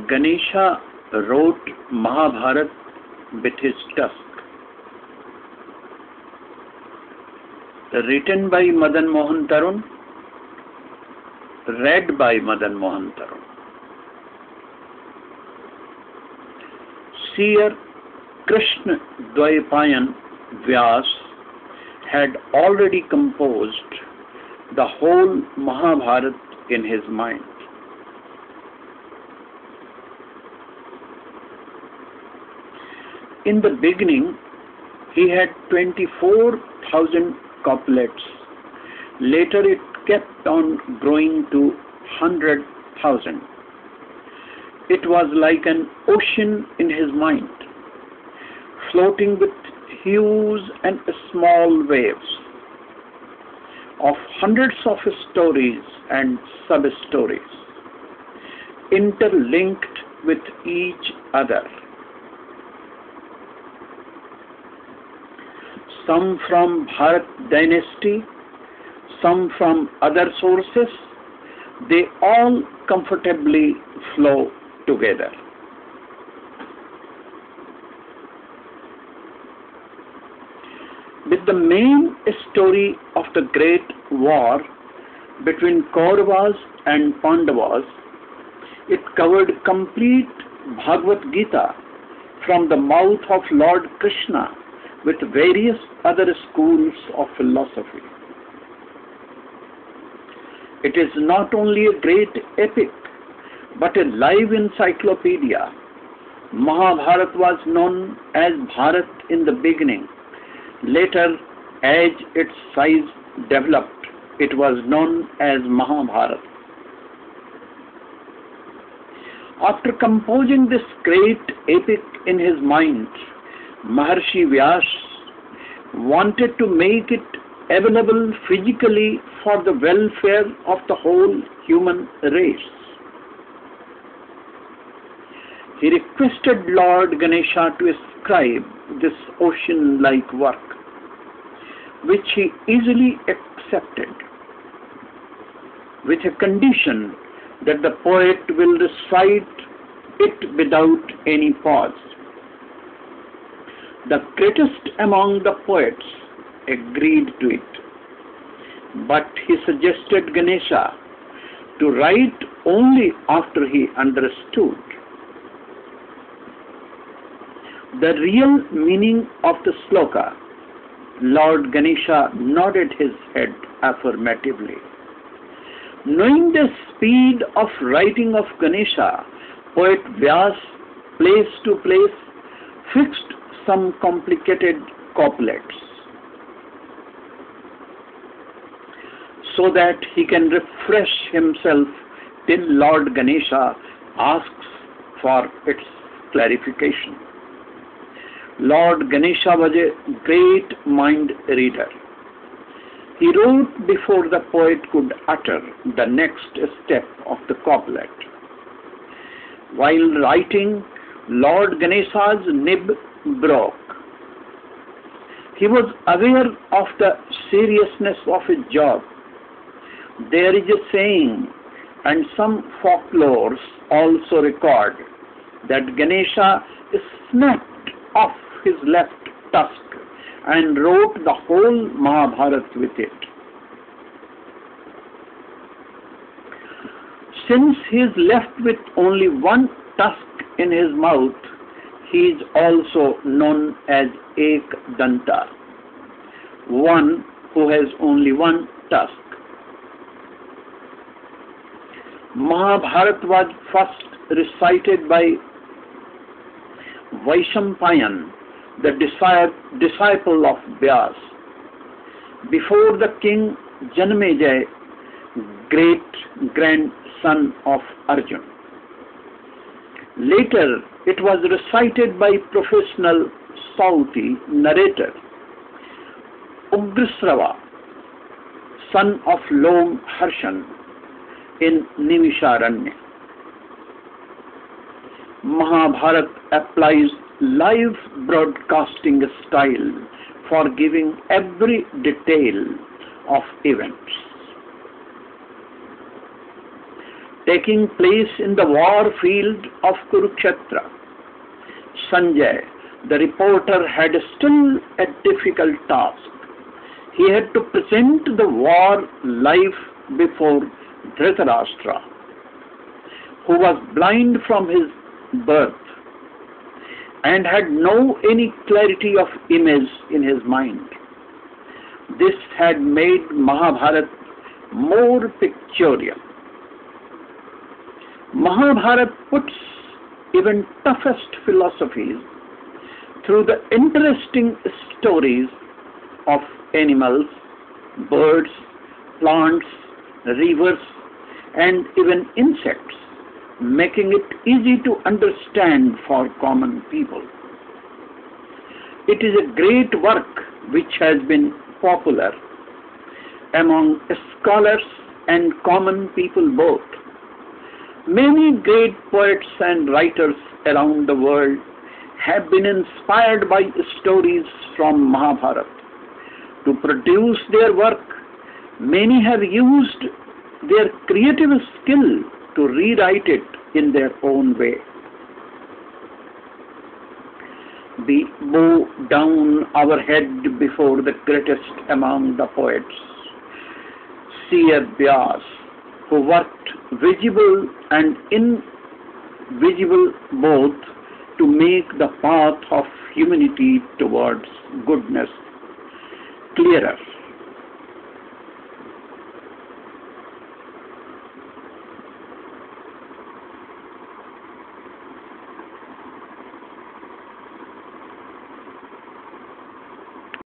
Ganesha wrote Mahabharata with his tusk. Written by MadanMohan Tarun, read by MadanMohan Tarun. Seer Krishna Dvaipaayana Vyaasa had already composed the whole Mahabharata in his mind. In the beginning, he had 24,000 couplets. Later it kept on growing to 100,000. It was like an ocean in his mind, floating with huge and small waves of hundreds of stories and sub-stories, interlinked with each other. Some from Bharat dynasty, some from other sources, they all comfortably flow together. With the main story of the great war between Kauravas and Pandavas, it covered complete Bagvada Gita from the mouth of Lord Krishna with various other schools of philosophy. It is not only a great epic, but a live encyclopedia. Mahabharata was known as Bharat in the beginning. Later, as its size developed, it was known as Mahabharata. After composing this great epic in his mind, Maharshi Vyaasa wanted to make it available physically for the welfare of the whole human race. He requested Lord Gnesha to scribe this ocean-like work, which he easily accepted, with a condition that the poet will recite it without any pause. The greatest among the poets agreed to it, but he suggested Ganesha to write only after he understood the real meaning of the sloka. Lord Gnesha nodded his head affirmatively. Knowing the speed of writing of Ganesha, poet Vyasa, place to place, fixed some complicated couplets so that he can refresh himself till Lord Gnesha asks for its clarification. Lord Gnesha was a great mind reader. He wrote before the poet could utter the next step of the couplet. While writing, Lord Ganesha's nib broke. He was aware of the seriousness of his job. There is a saying, and some folklores also record, that Ganesha snapped off his left tusk and wrote the whole Mahabharata with it. Since he is left with only one tusk in his mouth, he is also known as Ek Danta, one who has only one tusk. Mahabharata was first recited by Dvaipaayana, the disciple of Vyasa, before the king Janmejaya, great-grandson of Arjuna. Later, it was recited by professional Sauti narrator Ugrasrava, son of Lom Harshan, in Nimisharanya. Mahabharata applies live broadcasting style for giving every detail of events. taking place in the war field of Kurukshetra. Sanjay, the reporter, had still a difficult task. He had to present the war life before Dhritarashtra, who was blind from his birth and had no any clarity of image in his mind. This had made Mahabharata more pictorial. Mahabharata puts even toughest philosophies through the interesting stories of animals, birds, plants, rivers, and even insects, making it easy to understand for common people. It is a great work which has been popular among scholars and common people both. Many great poets and writers around the world have been inspired by stories from Mahabharata. To produce their work, many have used their creative skill to rewrite it in their own way. We bow down our head before the greatest among the poets, Seer Vyasa, who worked visible and invisible both to make the path of humanity towards goodness clearer.